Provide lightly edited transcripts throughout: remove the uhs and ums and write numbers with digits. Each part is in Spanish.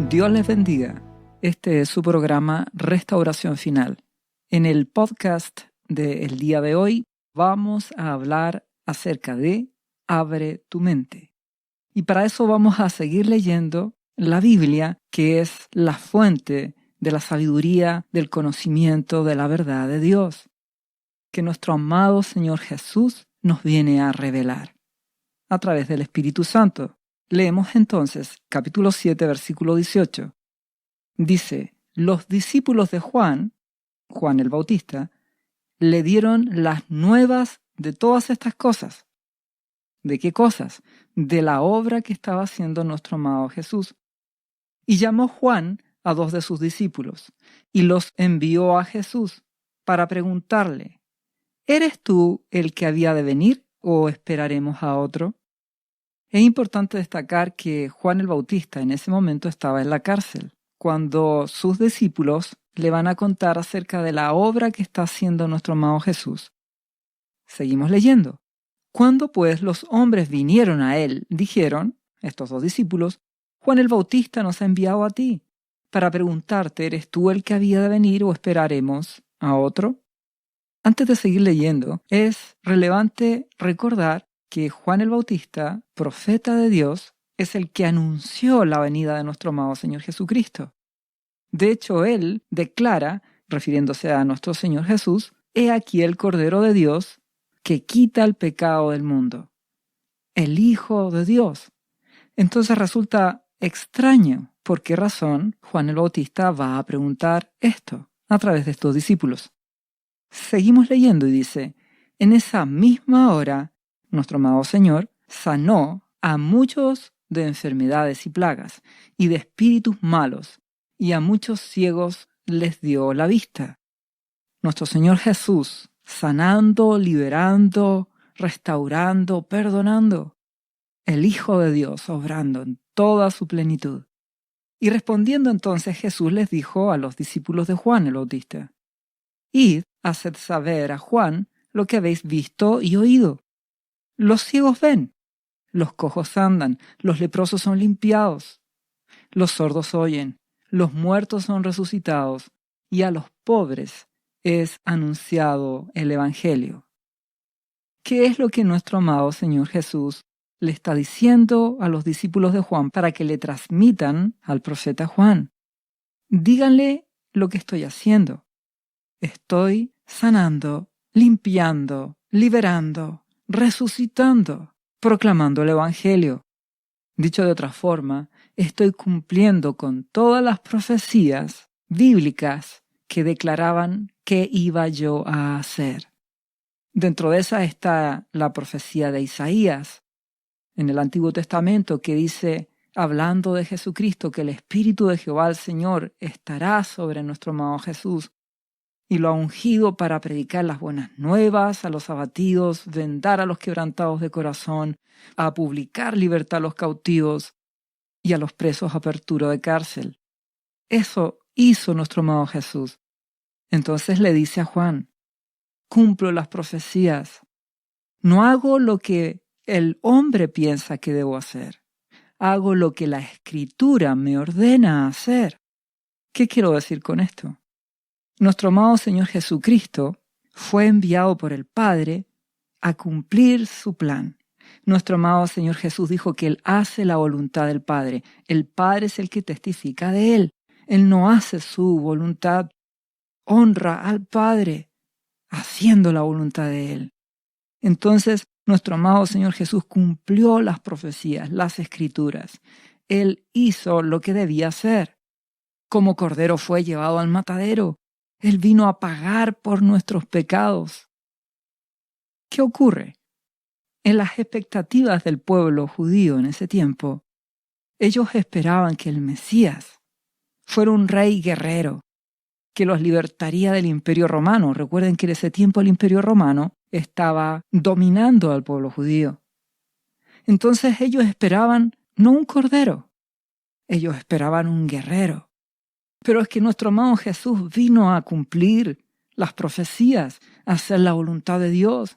Dios les bendiga. Este es su programa Restauración Final. En el podcast del día de hoy vamos a hablar acerca de Abre tu mente. Y para eso vamos a seguir leyendo la Biblia, que es la fuente de la sabiduría, del conocimiento, de la verdad de Dios, que nuestro amado Señor Jesús nos viene a revelar a través del Espíritu Santo. Leemos entonces capítulo 7, versículo 18. Dice, los discípulos de Juan el Bautista, le dieron las nuevas de todas estas cosas. ¿De qué cosas? De la obra que estaba haciendo nuestro amado Jesús. Y llamó Juan a 2 de sus discípulos y los envió a Jesús para preguntarle, ¿eres tú el que había de venir o esperaremos a otro? Es importante destacar que Juan el Bautista en ese momento estaba en la cárcel, cuando sus discípulos le van a contar acerca de la obra que está haciendo nuestro amado Jesús. Seguimos leyendo. Cuando pues los hombres vinieron a él, dijeron, estos 2 discípulos, Juan el Bautista nos ha enviado a ti para preguntarte, ¿eres tú el que había de venir o esperaremos a otro? Antes de seguir leyendo, es relevante recordar que Juan el Bautista, profeta de Dios, es el que anunció la venida de nuestro amado Señor Jesucristo. De hecho, él declara, refiriéndose a nuestro Señor Jesús, «He aquí el Cordero de Dios que quita el pecado del mundo». El Hijo de Dios. Entonces resulta extraño por qué razón Juan el Bautista va a preguntar esto a través de estos discípulos. Seguimos leyendo y dice, en esa misma hora, nuestro amado Señor sanó a muchos de enfermedades y plagas y de espíritus malos, y a muchos ciegos les dio la vista. Nuestro Señor Jesús sanando, liberando, restaurando, perdonando. El Hijo de Dios obrando en toda su plenitud. Y respondiendo entonces Jesús les dijo a los discípulos de Juan el Bautista, «Id, haced saber a Juan lo que habéis visto y oído. Los ciegos ven, los cojos andan, los leprosos son limpiados, los sordos oyen, los muertos son resucitados, y a los pobres es anunciado el Evangelio». ¿Qué es lo que nuestro amado Señor Jesús le está diciendo a los discípulos de Juan para que le transmitan al profeta Juan? Díganle lo que estoy haciendo. Estoy sanando, limpiando, liberando, resucitando, proclamando el Evangelio. Dicho de otra forma, estoy cumpliendo con todas las profecías bíblicas que declaraban qué iba yo a hacer. Dentro de esa está la profecía de Isaías, en el Antiguo Testamento, que dice, hablando de Jesucristo, que el Espíritu de Jehová el Señor estará sobre nuestro amado Jesús, y lo ha ungido para predicar las buenas nuevas a los abatidos, vendar a los quebrantados de corazón, a publicar libertad a los cautivos y a los presos apertura de cárcel. Eso hizo nuestro amado Jesús. Entonces le dice a Juan, cumplo las profecías. No hago lo que el hombre piensa que debo hacer. Hago lo que la Escritura me ordena hacer. ¿Qué quiero decir con esto? Nuestro amado Señor Jesucristo fue enviado por el Padre a cumplir su plan. Nuestro amado Señor Jesús dijo que Él hace la voluntad del Padre. El Padre es el que testifica de Él. Él no hace su voluntad. Honra al Padre haciendo la voluntad de Él. Entonces, nuestro amado Señor Jesús cumplió las profecías, las Escrituras. Él hizo lo que debía hacer. Como cordero fue llevado al matadero. Él vino a pagar por nuestros pecados. ¿Qué ocurre? En las expectativas del pueblo judío en ese tiempo, ellos esperaban que el Mesías fuera un rey guerrero, que los libertaría del Imperio Romano. Recuerden que en ese tiempo el Imperio Romano estaba dominando al pueblo judío. Entonces ellos esperaban no un cordero, ellos esperaban un guerrero. Pero es que nuestro amado Jesús vino a cumplir las profecías, a hacer la voluntad de Dios.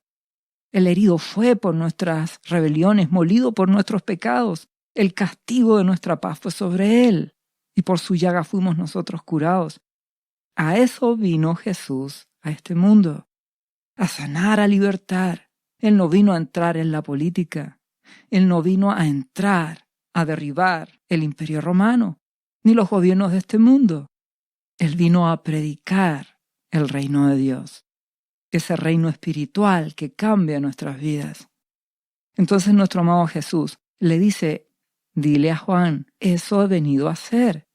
El herido fue por nuestras rebeliones, molido por nuestros pecados. El castigo de nuestra paz fue sobre Él. y por su llaga fuimos nosotros curados. A eso vino Jesús a este mundo, a sanar, a libertar. Él no vino a entrar en la política. Él no vino a entrar, a derribar el imperio romano, ni los gobiernos de este mundo. Él vino a predicar el reino de Dios, ese reino espiritual que cambia nuestras vidas. Entonces nuestro amado Jesús le dice, dile a Juan, eso he venido a hacer,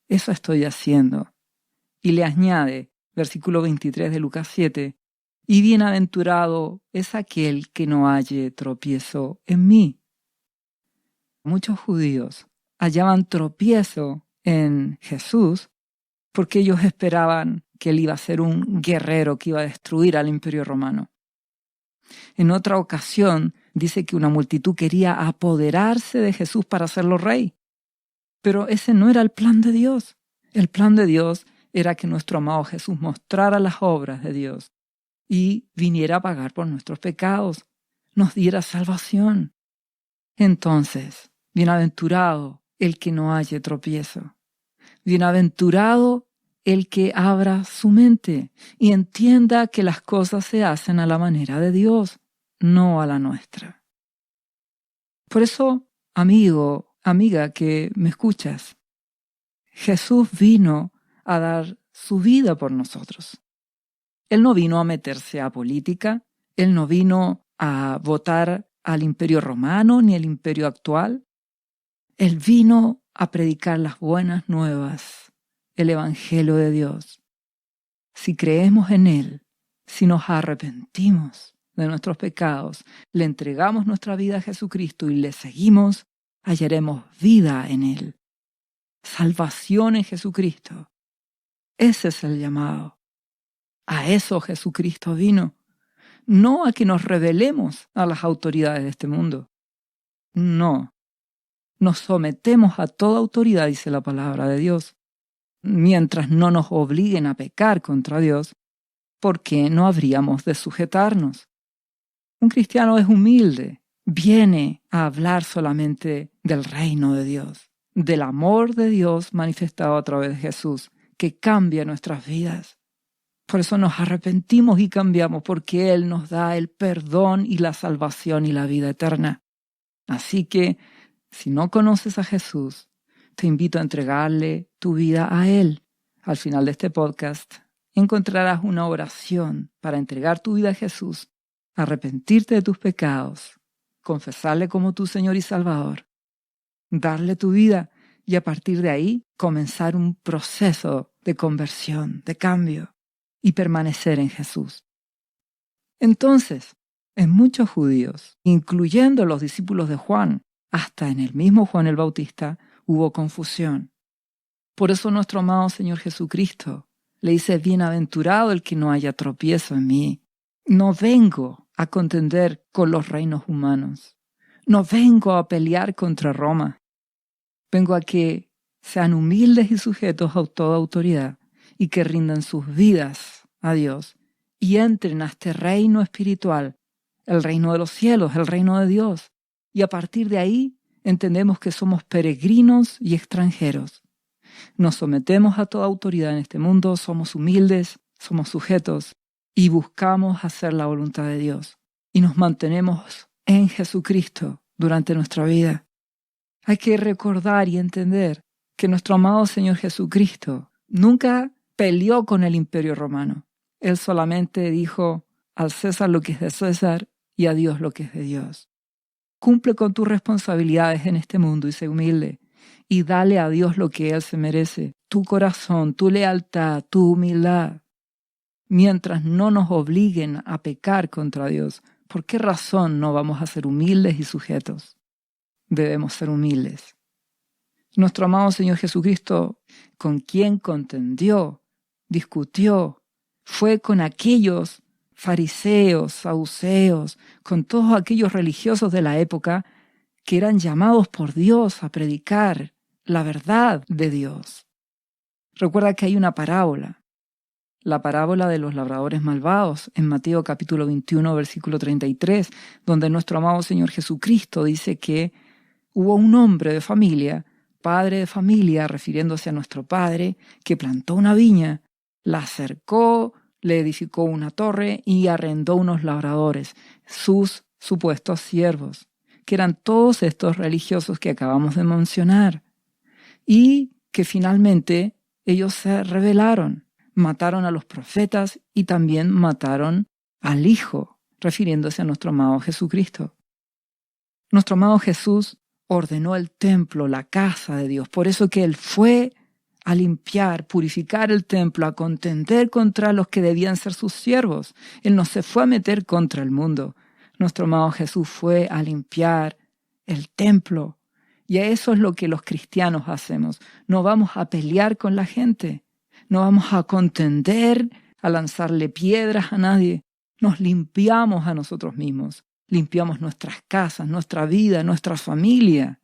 eso estoy haciendo. Y le añade, versículo 23 de Lucas 7, y bienaventurado es aquel que no halle tropiezo en mí. Muchos judíos hallaban tropiezo en Jesús porque ellos esperaban que él iba a ser un guerrero que iba a destruir al imperio romano. En otra ocasión dice que una multitud quería apoderarse de Jesús para hacerlo rey. Pero ese no era el plan de Dios. El plan de Dios era que nuestro amado Jesús mostrara las obras de Dios y viniera a pagar por nuestros pecados, nos diera salvación. Entonces, bienaventurado el que no halle tropiezo. Bienaventurado el que abra su mente y entienda que las cosas se hacen a la manera de Dios, no a la nuestra. Por eso, amigo, amiga que me escuchas, Jesús vino a dar su vida por nosotros. Él no vino a meterse a política, Él no vino a votar al imperio romano ni al imperio actual. Él vino a predicar las buenas nuevas, el evangelio de Dios. Si creemos en Él, si nos arrepentimos de nuestros pecados, le entregamos nuestra vida a Jesucristo y le seguimos, hallaremos vida en Él, salvación en Jesucristo. Ese es el llamado. A eso Jesucristo vino, no a que nos rebelemos a las autoridades de este mundo. No, nos sometemos a toda autoridad, dice la palabra de Dios, mientras no nos obliguen a pecar contra Dios, ¿por qué no habríamos de sujetarnos? Un cristiano es humilde, viene a hablar solamente del reino de Dios, del amor de Dios manifestado a través de Jesús, que cambia nuestras vidas. Por eso nos arrepentimos y cambiamos, porque Él nos da el perdón y la salvación y la vida eterna. Así que, si no conoces a Jesús, te invito a entregarle tu vida a Él. Al final de este podcast encontrarás una oración para entregar tu vida a Jesús, arrepentirte de tus pecados, confesarle como tu Señor y Salvador, darle tu vida y a partir de ahí comenzar un proceso de conversión, de cambio y permanecer en Jesús. Entonces, en muchos judíos, incluyendo los discípulos de Juan, hasta en el mismo Juan el Bautista, hubo confusión. Por eso nuestro amado Señor Jesucristo le dice, bienaventurado el que no haya tropiezo en mí. No vengo a contender con los reinos humanos. No vengo a pelear contra Roma. Vengo a que sean humildes y sujetos a toda autoridad y que rindan sus vidas a Dios y entren a este reino espiritual, el reino de los cielos, el reino de Dios. Y a partir de ahí entendemos que somos peregrinos y extranjeros. Nos sometemos a toda autoridad en este mundo, somos humildes, somos sujetos y buscamos hacer la voluntad de Dios. Y nos mantenemos en Jesucristo durante nuestra vida. Hay que recordar y entender que nuestro amado Señor Jesucristo nunca peleó con el imperio romano. Él solamente dijo al César lo que es de César y a Dios lo que es de Dios. Cumple con tus responsabilidades en este mundo y sé humilde. Y dale a Dios lo que Él se merece, tu corazón, tu lealtad, tu humildad. Mientras no nos obliguen a pecar contra Dios, ¿por qué razón no vamos a ser humildes y sujetos? Debemos ser humildes. Nuestro amado Señor Jesucristo, con quien contendió, discutió, fue con aquellos fariseos, saduceos, con todos aquellos religiosos de la época que eran llamados por Dios a predicar la verdad de Dios. Recuerda que hay una parábola, la parábola de los labradores malvados en Mateo capítulo 21, versículo 33, donde nuestro amado Señor Jesucristo dice que hubo un hombre de familia padre de familia, refiriéndose a nuestro padre, que plantó una viña, la cercó, le edificó una torre y arrendó unos labradores, sus supuestos siervos, que eran todos estos religiosos que acabamos de mencionar, y que finalmente ellos se rebelaron, mataron a los profetas y también mataron al Hijo, refiriéndose a nuestro amado Jesucristo. Nuestro amado Jesús ordenó el templo, la casa de Dios, por eso que Él fue a limpiar, purificar el templo, a contender contra los que debían ser sus siervos. Él no se fue a meter contra el mundo. Nuestro amado Jesús fue a limpiar el templo. Y a eso es lo que los cristianos hacemos. No vamos a pelear con la gente. No vamos a contender, a lanzarle piedras a nadie. Nos limpiamos a nosotros mismos. Limpiamos nuestras casas, nuestra vida, nuestra familia.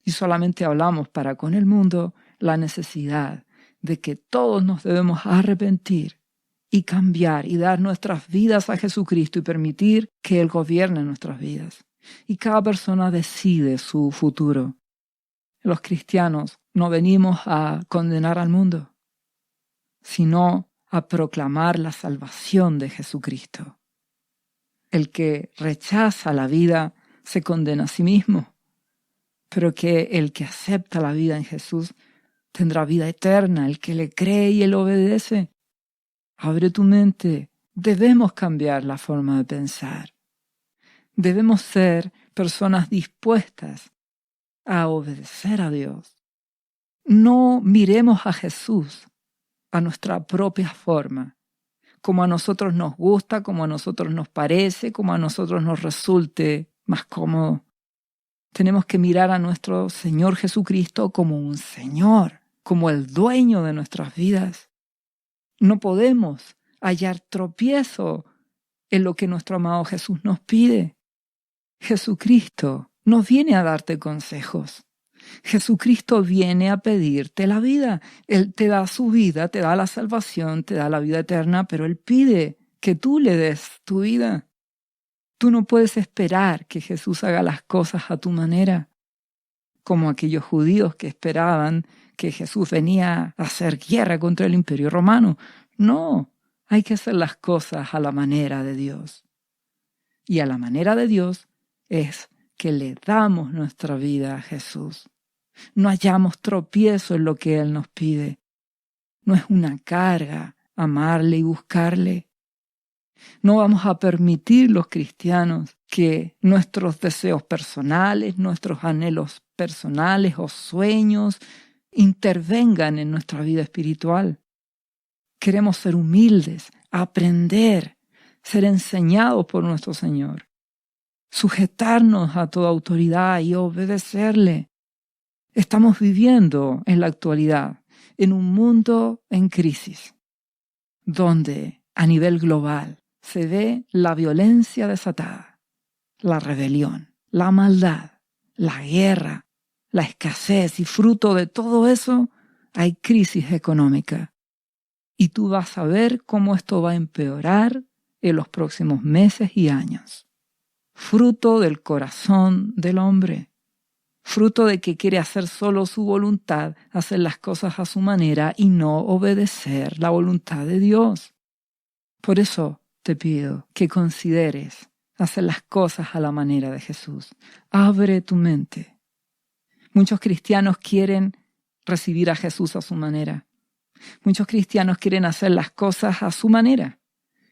Y solamente hablamos para con el mundo la necesidad de que todos nos debemos arrepentir y cambiar y dar nuestras vidas a Jesucristo y permitir que Él gobierne nuestras vidas. Y cada persona decide su futuro. Los cristianos no venimos a condenar al mundo, sino a proclamar la salvación de Jesucristo. El que rechaza la vida se condena a sí mismo, pero que el que acepta la vida en Jesús tendrá vida eterna, el que le cree y él obedece. Abre tu mente. Debemos cambiar la forma de pensar. Debemos ser personas dispuestas a obedecer a Dios. No miremos a Jesús a nuestra propia forma, como a nosotros nos gusta, como a nosotros nos parece, como a nosotros nos resulte más cómodo. Tenemos que mirar a nuestro Señor Jesucristo como un Señor, como el dueño de nuestras vidas. No podemos hallar tropiezo en lo que nuestro amado Jesús nos pide. Jesucristo no viene a darte consejos. Jesucristo viene a pedirte la vida. Él te da su vida, te da la salvación, te da la vida eterna, pero Él pide que tú le des tu vida. Tú no puedes esperar que Jesús haga las cosas a tu manera, como aquellos judíos que esperaban que Jesús venía a hacer guerra contra el Imperio Romano. No, hay que hacer las cosas a la manera de Dios. Y a la manera de Dios es que le damos nuestra vida a Jesús. No hallamos tropiezo en lo que Él nos pide. No es una carga amarle y buscarle. No vamos a permitir los cristianos que nuestros deseos personales, nuestros anhelos personales o sueños intervengan en nuestra vida espiritual. Queremos ser humildes, aprender, ser enseñados por nuestro Señor, sujetarnos a toda autoridad y obedecerle. Estamos viviendo en la actualidad en un mundo en crisis, donde a nivel global se ve la violencia desatada, la rebelión, la maldad, la guerra, la escasez, y fruto de todo eso hay crisis económica. Y tú vas a ver cómo esto va a empeorar en los próximos meses y años. Fruto del corazón del hombre, fruto de que quiere hacer solo su voluntad, hacer las cosas a su manera y no obedecer la voluntad de Dios. Por eso te pido que consideres hacer las cosas a la manera de Jesús. Abre tu mente. Muchos cristianos quieren recibir a Jesús a su manera. Muchos cristianos quieren hacer las cosas a su manera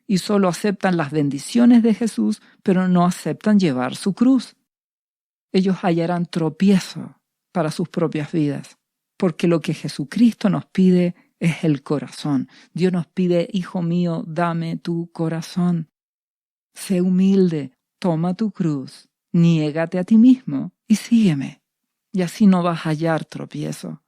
y solo aceptan las bendiciones de Jesús, pero no aceptan llevar su cruz. Ellos hallarán tropiezo para sus propias vidas, porque lo que Jesucristo nos pide es el corazón. Dios nos pide, hijo mío, dame tu corazón. Sé humilde, toma tu cruz, niégate a ti mismo y sígueme. Y así no vas a hallar tropiezo.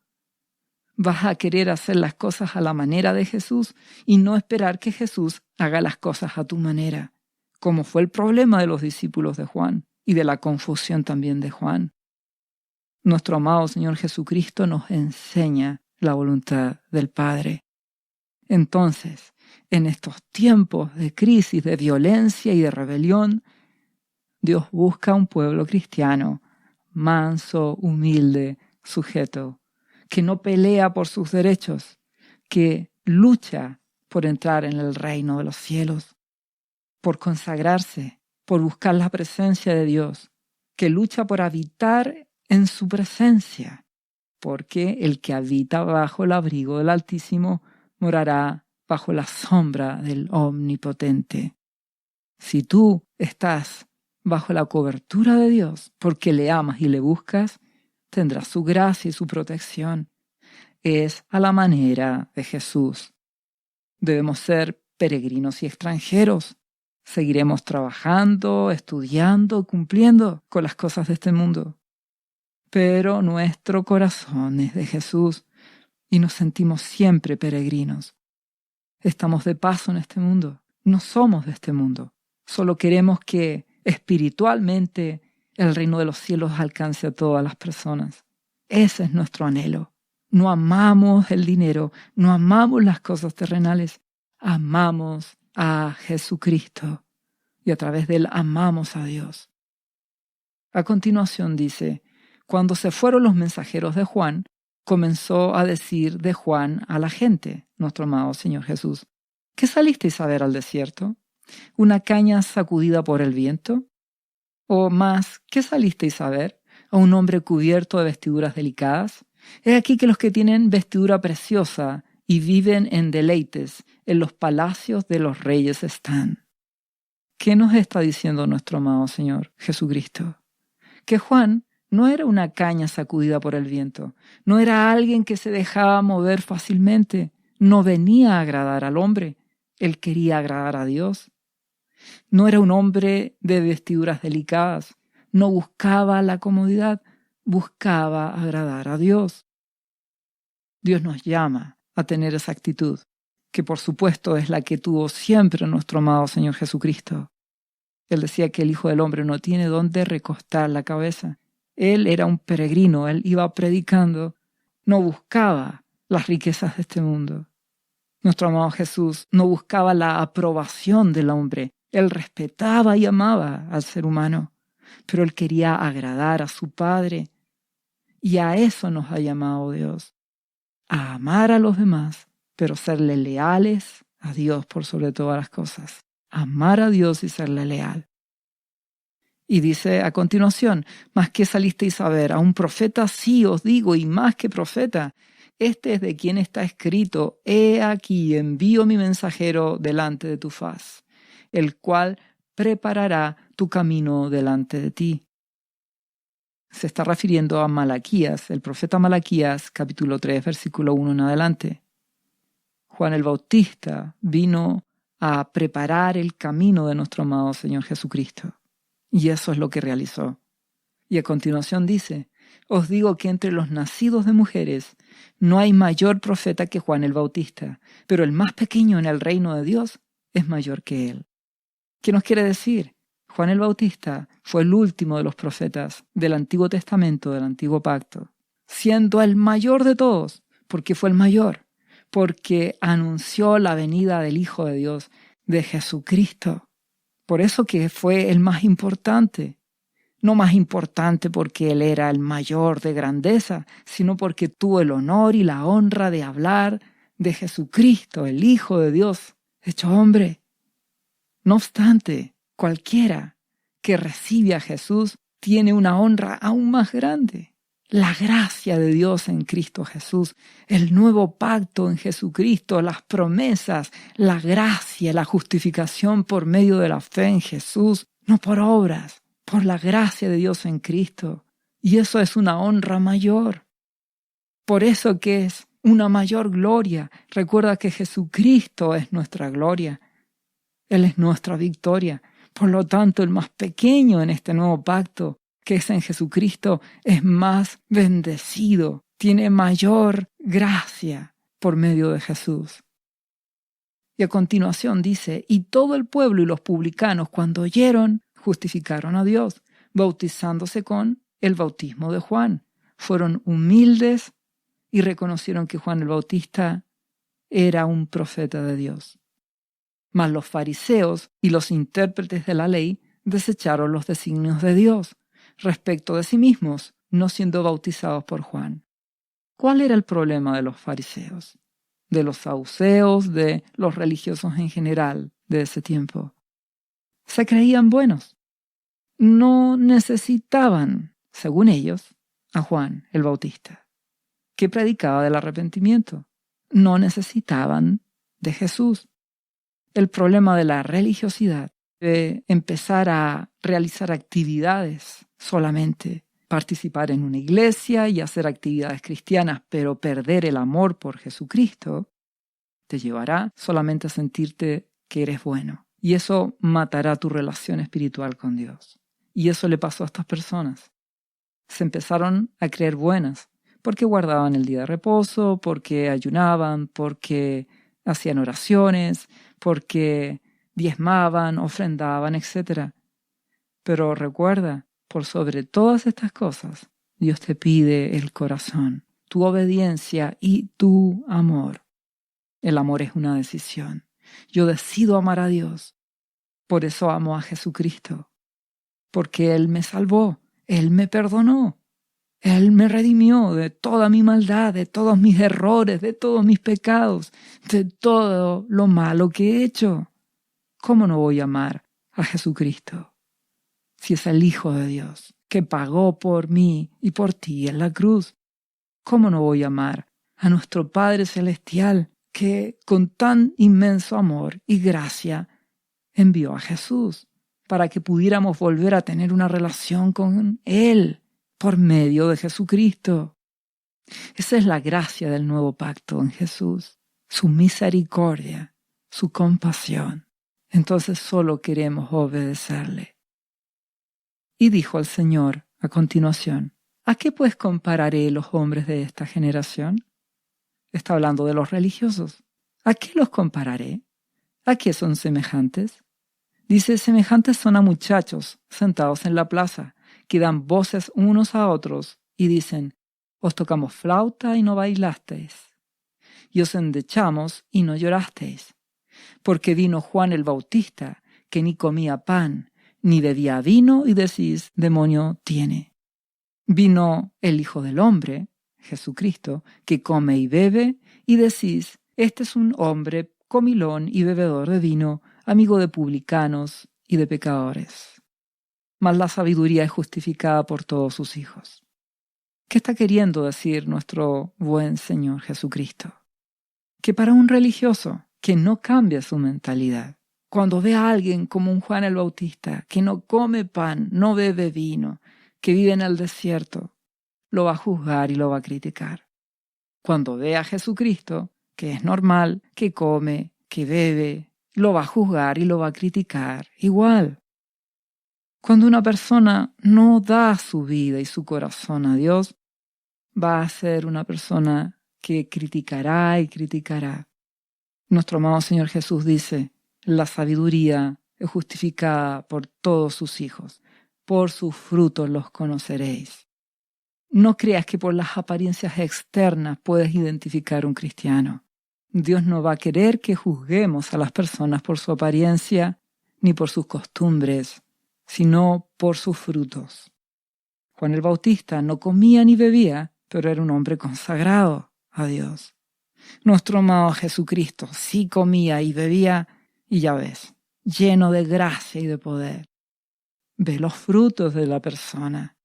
Vas a querer hacer las cosas a la manera de Jesús y no esperar que Jesús haga las cosas a tu manera, como fue el problema de los discípulos de Juan y de la confusión también de Juan. Nuestro amado Señor Jesucristo nos enseña la voluntad del Padre. Entonces, en estos tiempos de crisis, de violencia y de rebelión, Dios busca un pueblo cristiano manso, humilde, sujeto, que no pelea por sus derechos, que lucha por entrar en el reino de los cielos, por consagrarse, por buscar la presencia de Dios, que lucha por habitar en su presencia, porque el que habita bajo el abrigo del Altísimo morará bajo la sombra del Omnipotente. Si tú estás bajo la cobertura de Dios, porque le amas y le buscas, tendrás su gracia y su protección. Es a la manera de Jesús. Debemos ser peregrinos y extranjeros. Seguiremos trabajando, estudiando, cumpliendo con las cosas de este mundo. Pero nuestro corazón es de Jesús y nos sentimos siempre peregrinos. Estamos de paso en este mundo. No somos de este mundo. Solo queremos que espiritualmente el reino de los cielos alcance a todas las personas. Ese es nuestro anhelo. No amamos el dinero, no amamos las cosas terrenales, amamos a Jesucristo y a través de él amamos a Dios. A continuación dice, cuando se fueron los mensajeros de Juan, comenzó a decir de Juan a la gente, nuestro amado Señor Jesús, ¿qué salisteis a ver al desierto? ¿Una caña sacudida por el viento? ¿O más, qué salisteis a ver? ¿A un hombre cubierto de vestiduras delicadas? He aquí que los que tienen vestidura preciosa y viven en deleites en los palacios de los reyes están. ¿Qué nos está diciendo nuestro amado Señor Jesucristo? Que Juan no era una caña sacudida por el viento, no era alguien que se dejaba mover fácilmente, no venía a agradar al hombre, él quería agradar a Dios. No era un hombre de vestiduras delicadas, no buscaba la comodidad, buscaba agradar a Dios. Dios nos llama a tener esa actitud, que por supuesto es la que tuvo siempre nuestro amado Señor Jesucristo. Él decía que el Hijo del Hombre no tiene dónde recostar la cabeza. Él era un peregrino, él iba predicando, no buscaba las riquezas de este mundo. Nuestro amado Jesús no buscaba la aprobación del hombre, él respetaba y amaba al ser humano, pero él quería agradar a su Padre. Y a eso nos ha llamado Dios, a amar a los demás, pero serle leales a Dios por sobre todas las cosas. Amar a Dios y serle leal. Y dice a continuación, ¿más qué salisteis a ver? ¿A un profeta? Sí, os digo, y más que profeta. Este es de quien está escrito, he aquí envío mi mensajero delante de tu faz, el cual preparará tu camino delante de ti. Se está refiriendo a Malaquías, el profeta Malaquías, capítulo 3, versículo 1 en adelante. Juan el Bautista vino a preparar el camino de nuestro amado Señor Jesucristo. Y eso es lo que realizó. Y a continuación dice, os digo que entre los nacidos de mujeres no hay mayor profeta que Juan el Bautista, pero el más pequeño en el reino de Dios es mayor que él. ¿Qué nos quiere decir? Juan el Bautista fue el último de los profetas del Antiguo Testamento, del Antiguo Pacto, siendo el mayor de todos, porque fue el mayor, porque anunció la venida del Hijo de Dios, de Jesucristo. Por eso que fue el más importante. No más importante porque él era el mayor de grandeza, sino porque tuvo el honor y la honra de hablar de Jesucristo, el Hijo de Dios, hecho hombre. No obstante, cualquiera que recibe a Jesús tiene una honra aún más grande. La gracia de Dios en Cristo Jesús, el nuevo pacto en Jesucristo, las promesas, la gracia, la justificación por medio de la fe en Jesús, no por obras, por la gracia de Dios en Cristo. Y eso es una honra mayor. Por eso que es una mayor gloria. Recuerda que Jesucristo es nuestra gloria. Él es nuestra victoria. Por lo tanto, el más pequeño en este nuevo pacto, que es en Jesucristo, es más bendecido, tiene mayor gracia por medio de Jesús. Y a continuación dice, y todo el pueblo y los publicanos, cuando oyeron, justificaron a Dios, bautizándose con el bautismo de Juan. Fueron humildes y reconocieron que Juan el Bautista era un profeta de Dios. Mas los fariseos y los intérpretes de la ley desecharon los designios de Dios respecto de sí mismos, no siendo bautizados por Juan. ¿Cuál era el problema de los fariseos, de los saduceos, de los religiosos en general de ese tiempo? Se creían buenos. No necesitaban, según ellos, a Juan el Bautista, que predicaba del arrepentimiento. No necesitaban de Jesús. El problema de la religiosidad, de empezar a realizar actividades solamente, participar en una iglesia y hacer actividades cristianas, pero perder el amor por Jesucristo, te llevará solamente a sentirte que eres bueno. Y eso matará tu relación espiritual con Dios. Y eso le pasó a estas personas. Se empezaron a creer buenas, porque guardaban el día de reposo, porque ayunaban, porque hacían oraciones, porque diezmaban, ofrendaban, etc. Pero recuerda, por sobre todas estas cosas, Dios te pide el corazón, tu obediencia y tu amor. El amor es una decisión. Yo decido amar a Dios. Por eso amo a Jesucristo. Porque Él me salvó, Él me perdonó, Él me redimió de toda mi maldad, de todos mis errores, de todos mis pecados, de todo lo malo que he hecho. ¿Cómo no voy a amar a Jesucristo? Si es el Hijo de Dios, que pagó por mí y por ti en la cruz. ¿Cómo no voy a amar a nuestro Padre Celestial, que con tan inmenso amor y gracia envió a Jesús para que pudiéramos volver a tener una relación con Él por medio de Jesucristo? Esa es la gracia del nuevo pacto en Jesús, su misericordia, su compasión. Entonces solo queremos obedecerle. Y dijo el Señor a continuación: ¿a qué pues compararé los hombres de esta generación? Está hablando de los religiosos. ¿A qué los compararé? ¿A qué son semejantes? Dice, semejantes son a muchachos sentados en la plaza, que dan voces unos a otros y dicen, os tocamos flauta y no bailasteis, y os endechamos y no llorasteis. Porque vino Juan el Bautista, que ni comía pan, ni bebía vino, y decís, demonio tiene. Vino el Hijo del Hombre, Jesucristo, que come y bebe, y decís, este es un hombre comilón y bebedor de vino, amigo de publicanos y de pecadores. Mas la sabiduría es justificada por todos sus hijos. ¿Qué está queriendo decir nuestro buen Señor Jesucristo? Que para un religioso que no cambia su mentalidad, cuando ve a alguien como un Juan el Bautista, que no come pan, no bebe vino, que vive en el desierto, lo va a juzgar y lo va a criticar. Cuando ve a Jesucristo, que es normal, que come, que bebe, lo va a juzgar y lo va a criticar igual. Cuando una persona no da su vida y su corazón a Dios, va a ser una persona que criticará y criticará. Nuestro amado Señor Jesús dice, la sabiduría es justificada por todos sus hijos. Por sus frutos los conoceréis. No creas que por las apariencias externas puedes identificar un cristiano. Dios no va a querer que juzguemos a las personas por su apariencia ni por sus costumbres, sino por sus frutos. Juan el Bautista no comía ni bebía, pero era un hombre consagrado a Dios. Nuestro amado Jesucristo sí comía y bebía, y ya ves, lleno de gracia y de poder. Ve los frutos de la persona,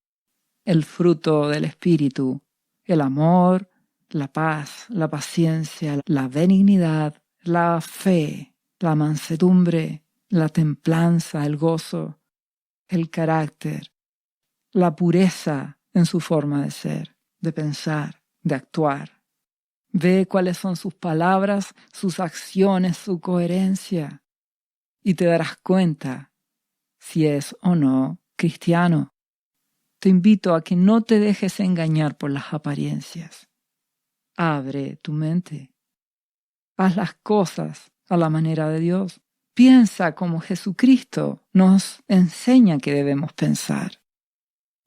el fruto del Espíritu, el amor, la paz, la paciencia, la benignidad, la fe, la mansedumbre, la templanza, el gozo, el carácter, la pureza en su forma de ser, de pensar, de actuar. Ve cuáles son sus palabras, sus acciones, su coherencia, y te darás cuenta si es o no cristiano. Te invito a que no te dejes engañar por las apariencias. Abre tu mente. Haz las cosas a la manera de Dios. Piensa como Jesucristo nos enseña que debemos pensar.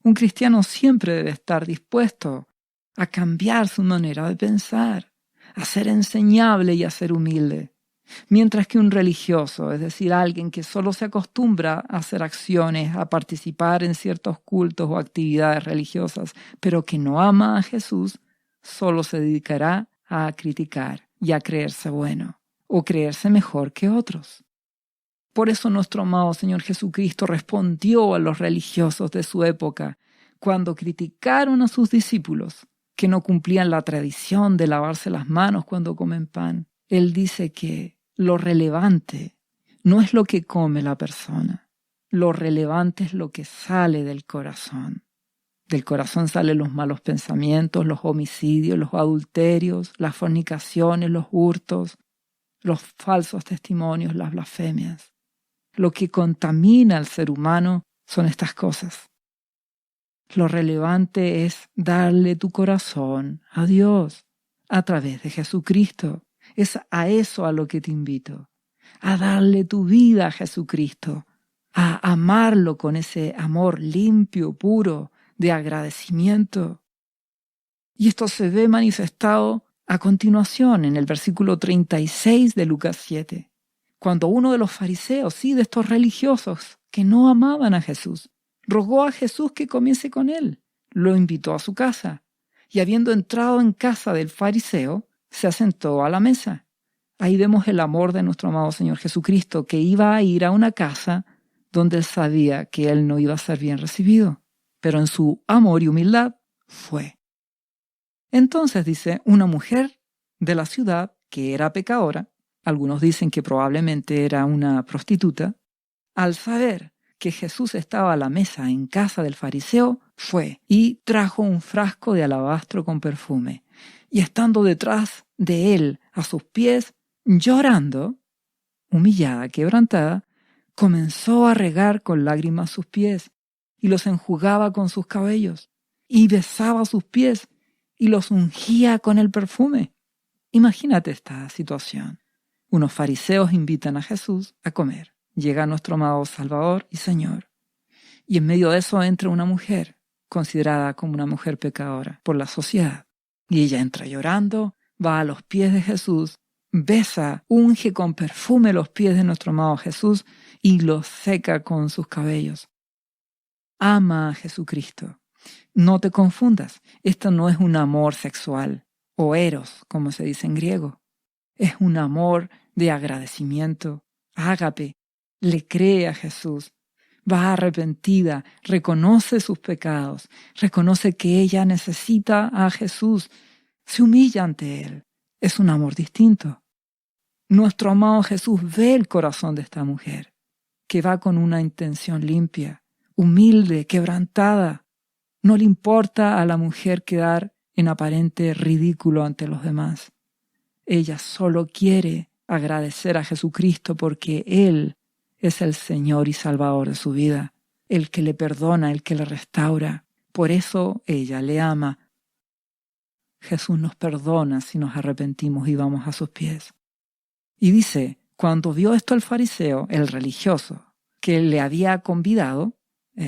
Un cristiano siempre debe estar dispuesto a cambiar su manera de pensar, a ser enseñable y a ser humilde. Mientras que un religioso, es decir, alguien que solo se acostumbra a hacer acciones, a participar en ciertos cultos o actividades religiosas, pero que no ama a Jesús, solo se dedicará a criticar y a creerse bueno o creerse mejor que otros. Por eso nuestro amado Señor Jesucristo respondió a los religiosos de su época cuando criticaron a sus discípulos que no cumplían la tradición de lavarse las manos cuando comen pan. Él dice que lo relevante no es lo que come la persona, lo relevante es lo que sale del corazón. Del corazón salen los malos pensamientos, los homicidios, los adulterios, las fornicaciones, los hurtos, los falsos testimonios, las blasfemias. Lo que contamina al ser humano son estas cosas. Lo relevante es darle tu corazón a Dios a través de Jesucristo. Es a eso a lo que te invito, a darle tu vida a Jesucristo, a amarlo con ese amor limpio, puro, de agradecimiento. Y esto se ve manifestado a continuación en el versículo 36 de Lucas 7, cuando uno de los fariseos, sí, de estos religiosos que no amaban a Jesús, rogó a Jesús que comiese con él, lo invitó a su casa, y habiendo entrado en casa del fariseo, se asentó a la mesa. Ahí vemos el amor de nuestro amado Señor Jesucristo, que iba a ir a una casa donde él sabía que él no iba a ser bien recibido, pero en su amor y humildad fue. Entonces dice, una mujer de la ciudad que era pecadora, algunos dicen que probablemente era una prostituta, al saber que Jesús estaba a la mesa en casa del fariseo, fue y trajo un frasco de alabastro con perfume, y estando detrás de él a sus pies, llorando, humillada, quebrantada, comenzó a regar con lágrimas sus pies, y los enjugaba con sus cabellos, y besaba sus pies, y los ungía con el perfume. Imagínate esta situación. Unos fariseos invitan a Jesús a comer. Llega nuestro amado Salvador y Señor. Y en medio de eso entra una mujer, considerada como una mujer pecadora por la sociedad. Y ella entra llorando, va a los pies de Jesús, besa, unge con perfume los pies de nuestro amado Jesús y los seca con sus cabellos. Ama a Jesucristo. No te confundas, esto no es un amor sexual o eros, como se dice en griego. Es un amor de agradecimiento, ágape. Le cree a Jesús, va arrepentida, reconoce sus pecados, reconoce que ella necesita a Jesús, se humilla ante Él. Es un amor distinto. Nuestro amado Jesús ve el corazón de esta mujer, que va con una intención limpia, humilde, quebrantada. No le importa a la mujer quedar en aparente ridículo ante los demás. Ella solo quiere agradecer a Jesucristo porque Él es el Señor y Salvador de su vida, el que le perdona, el que le restaura. Por eso ella le ama. Jesús nos perdona si nos arrepentimos y vamos a sus pies. Y dice, cuando vio esto el fariseo, el religioso, que le había convidado,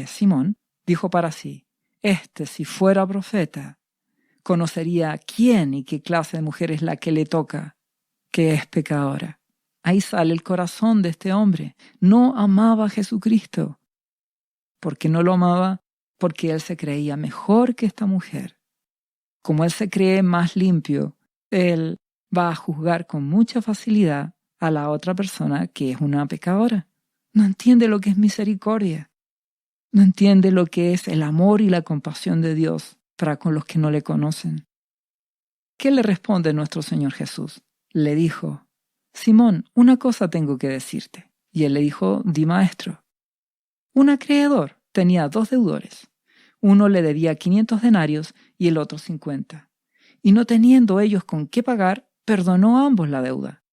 Simón, dijo para sí, si fuera profeta, conocería quién y qué clase de mujer es la que le toca, que es pecadora. Ahí sale el corazón de este hombre. No amaba a Jesucristo. ¿Por qué no lo amaba? Porque él se creía mejor que esta mujer. Como él se cree más limpio, él va a juzgar con mucha facilidad a la otra persona que es una pecadora. No entiende lo que es misericordia. No entiende lo que es el amor y la compasión de Dios para con los que no le conocen. ¿Qué le responde nuestro Señor Jesús? Le dijo, Simón, una cosa tengo que decirte. Y él le dijo, di maestro. Un acreedor tenía 2 deudores. Uno le debía 500 denarios y el otro 50. Y no teniendo ellos con qué pagar, perdonó a ambos la deuda.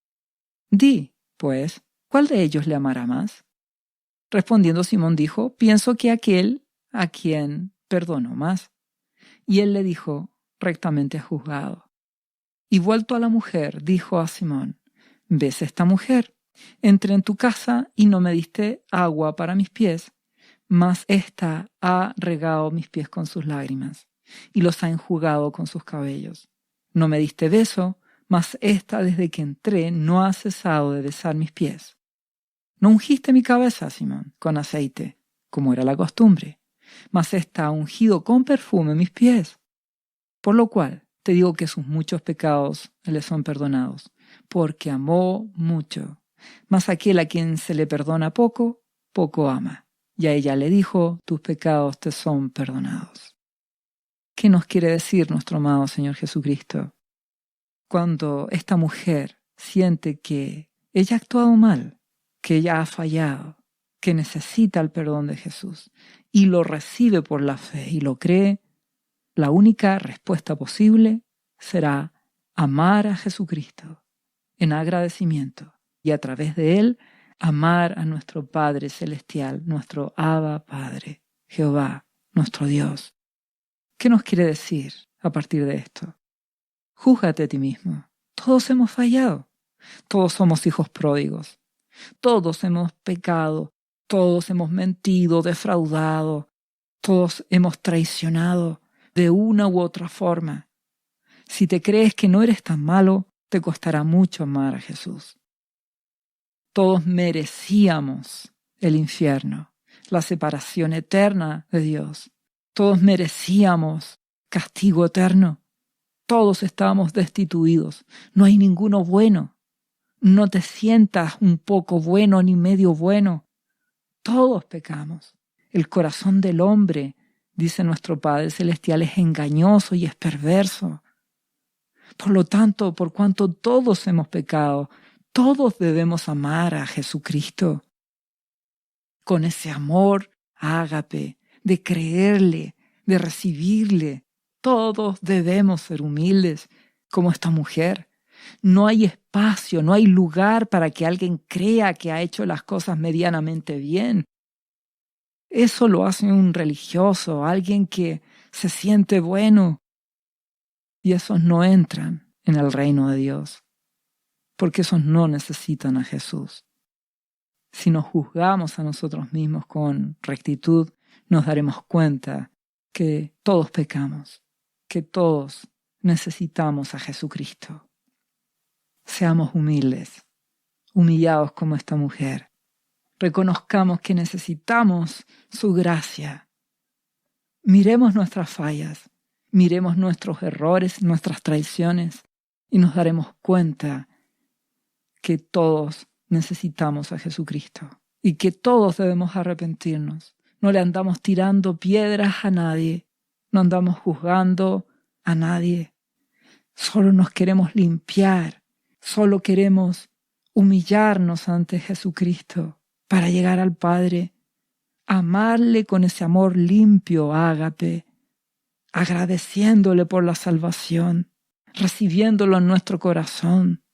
Di, pues, ¿cuál de ellos le amará más? Respondiendo Simón dijo, pienso que aquel a quien perdonó más. Y él le dijo, rectamente has juzgado. Y vuelto a la mujer, dijo a Simón, ¿ves esta mujer? Entré en tu casa y no me diste agua para mis pies, mas ésta ha regado mis pies con sus lágrimas y los ha enjugado con sus cabellos. No me diste beso, mas ésta desde que entré no ha cesado de besar mis pies. No ungiste mi cabeza, Simón, con aceite, como era la costumbre, mas ésta ha ungido con perfume mis pies. Por lo cual te digo que sus muchos pecados le son perdonados, porque amó mucho. Mas aquel a quien se le perdona poco, poco ama. Y a ella le dijo, tus pecados te son perdonados. ¿Qué nos quiere decir nuestro amado Señor Jesucristo? Cuando esta mujer siente que ella ha actuado mal, que ella ha fallado, que necesita el perdón de Jesús y lo recibe por la fe y lo cree, la única respuesta posible será amar a Jesucristo en agradecimiento y a través de Él amar a nuestro Padre Celestial, nuestro Abba Padre, Jehová, nuestro Dios. ¿Qué nos quiere decir a partir de esto? Júzgate a ti mismo. Todos hemos fallado. Todos somos hijos pródigos. Todos hemos pecado. Todos hemos mentido, defraudado. Todos hemos traicionado de una u otra forma. Si te crees que no eres tan malo, te costará mucho amar a Jesús. Todos merecíamos el infierno, la separación eterna de Dios. Todos merecíamos castigo eterno. Todos estábamos destituidos. No hay ninguno bueno. No te sientas un poco bueno ni medio bueno. Todos pecamos. El corazón del hombre, dice nuestro Padre Celestial, es engañoso y es perverso. Por lo tanto, por cuanto todos hemos pecado, todos debemos amar a Jesucristo. Con ese amor ágape, de creerle, de recibirle. Todos debemos ser humildes, como esta mujer. No hay espacio, no hay lugar para que alguien crea que ha hecho las cosas medianamente bien. Eso lo hace un religioso, alguien que se siente bueno. Y esos no entran en el reino de Dios, porque esos no necesitan a Jesús. Si nos juzgamos a nosotros mismos con rectitud, nos daremos cuenta que todos pecamos, que todos necesitamos a Jesucristo. Seamos humildes, humillados como esta mujer. Reconozcamos que necesitamos su gracia. Miremos nuestras fallas, miremos nuestros errores, nuestras traiciones, y nos daremos cuenta que todos necesitamos a Jesucristo y que todos debemos arrepentirnos. No le andamos tirando piedras a nadie, no andamos juzgando a nadie. Solo nos queremos limpiar, solo queremos humillarnos ante Jesucristo para llegar al Padre, amarle con ese amor limpio, ágape, agradeciéndole por la salvación, recibiéndolo en nuestro corazón,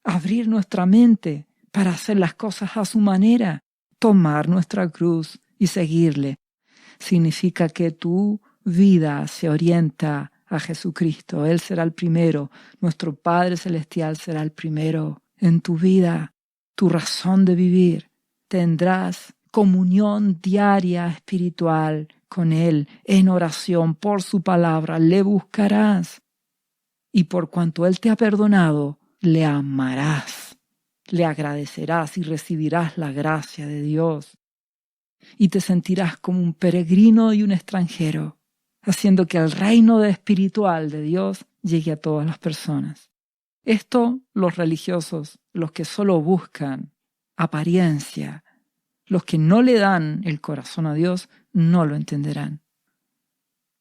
abrir nuestra mente para hacer las cosas a su manera, tomar nuestra cruz y seguirle. Significa que tu vida se orienta a Jesucristo. Él será el primero. Nuestro Padre Celestial será el primero en tu vida. Tu razón de vivir. Tendrás comunión diaria espiritual con Él en oración por su palabra. Le buscarás. Y por cuanto Él te ha perdonado, le amarás. Le agradecerás y recibirás la gracia de Dios. Y te sentirás como un peregrino y un extranjero, haciendo que el reino espiritual de Dios llegue a todas las personas. Esto los religiosos, los que solo buscan apariencia, los que no le dan el corazón a Dios, no lo entenderán.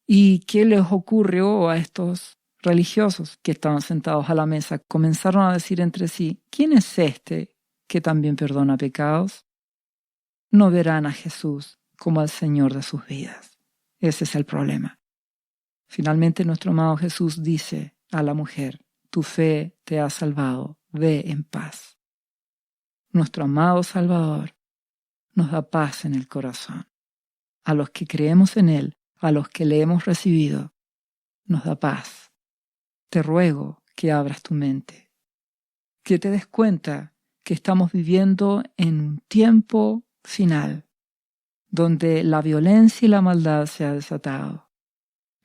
¿Y qué les ocurrió a estos religiosos que estaban sentados a la mesa? Comenzaron a decir entre sí, ¿quién es este que también perdona pecados? No verán a Jesús como al Señor de sus vidas. Ese es el problema. Finalmente nuestro amado Jesús dice a la mujer, tu fe te ha salvado, ve en paz. Nuestro amado Salvador nos da paz en el corazón. A los que creemos en Él, a los que le hemos recibido, nos da paz. Te ruego que abras tu mente, que te des cuenta que estamos viviendo en un tiempo final, donde la violencia y la maldad se ha desatado,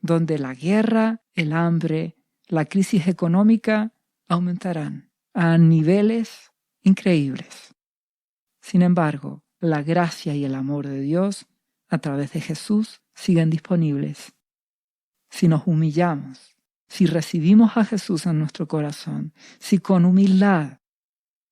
donde la guerra, el hambre, la crisis económica aumentarán a niveles increíbles. Sin embargo, la gracia y el amor de Dios a través de Jesús siguen disponibles. Si nos humillamos, si recibimos a Jesús en nuestro corazón, si con humildad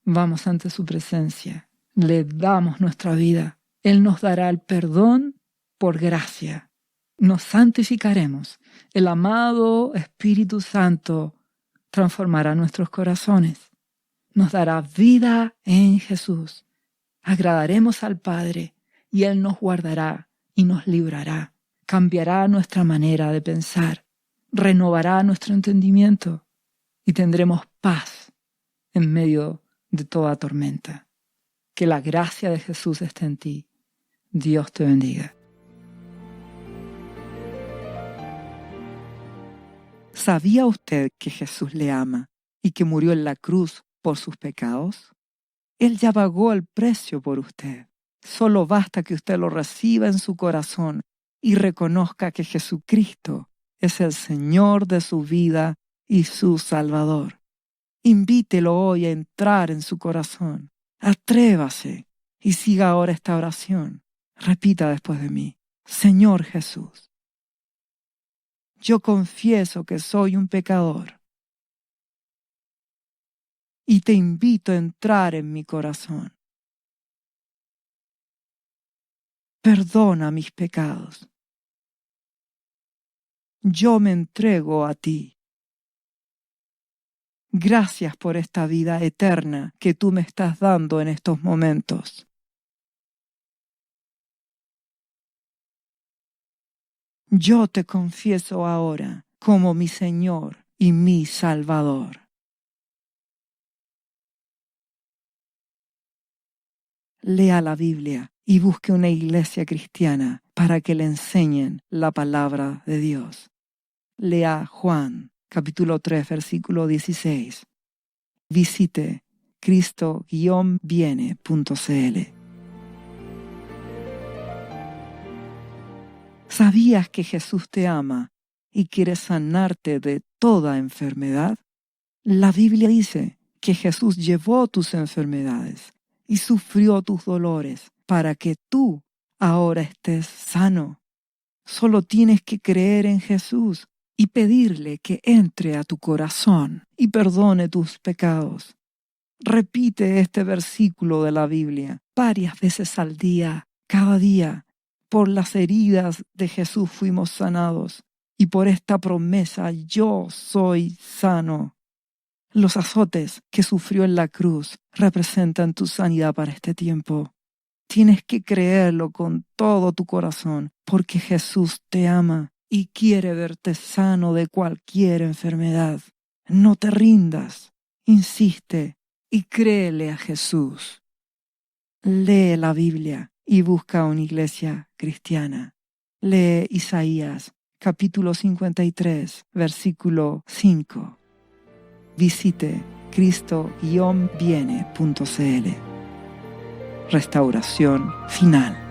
vamos ante su presencia, le damos nuestra vida, Él nos dará el perdón por gracia. Nos santificaremos. El amado Espíritu Santo transformará nuestros corazones. Nos dará vida en Jesús. Agradaremos al Padre y Él nos guardará y nos librará. Cambiará nuestra manera de pensar. Renovará nuestro entendimiento y tendremos paz en medio de toda tormenta. Que la gracia de Jesús esté en ti. Dios te bendiga. ¿Sabía usted que Jesús le ama y que murió en la cruz por sus pecados? Él ya pagó el precio por usted. Solo basta que usted lo reciba en su corazón y reconozca que Jesucristo es el Señor de su vida y su Salvador. Invítelo hoy a entrar en su corazón. Atrévase y siga ahora esta oración. Repita después de mí: Señor Jesús, yo confieso que soy un pecador y te invito a entrar en mi corazón. Perdona mis pecados. Yo me entrego a ti. Gracias por esta vida eterna que tú me estás dando en estos momentos. Yo te confieso ahora como mi Señor y mi Salvador. Lea la Biblia y busque una iglesia cristiana para que le enseñen la palabra de Dios. Lea Juan, capítulo 3, versículo 16. Visite cristo-viene.cl. ¿Sabías que Jesús te ama y quiere sanarte de toda enfermedad? La Biblia dice que Jesús llevó tus enfermedades y sufrió tus dolores para que tú ahora estés sano. Solo tienes que creer en Jesús y pedirle que entre a tu corazón y perdone tus pecados. Repite este versículo de la Biblia varias veces al día, cada día. Por las heridas de Jesús fuimos sanados y por esta promesa yo soy sano. Los azotes que sufrió en la cruz representan tu sanidad para este tiempo. Tienes que creerlo con todo tu corazón porque Jesús te ama y quiere verte sano de cualquier enfermedad. No te rindas, insiste y créele a Jesús. Lee la Biblia y busca una iglesia cristiana. Lee Isaías, capítulo 53, versículo 5. Visite cristo-viene.cl. Restauración final.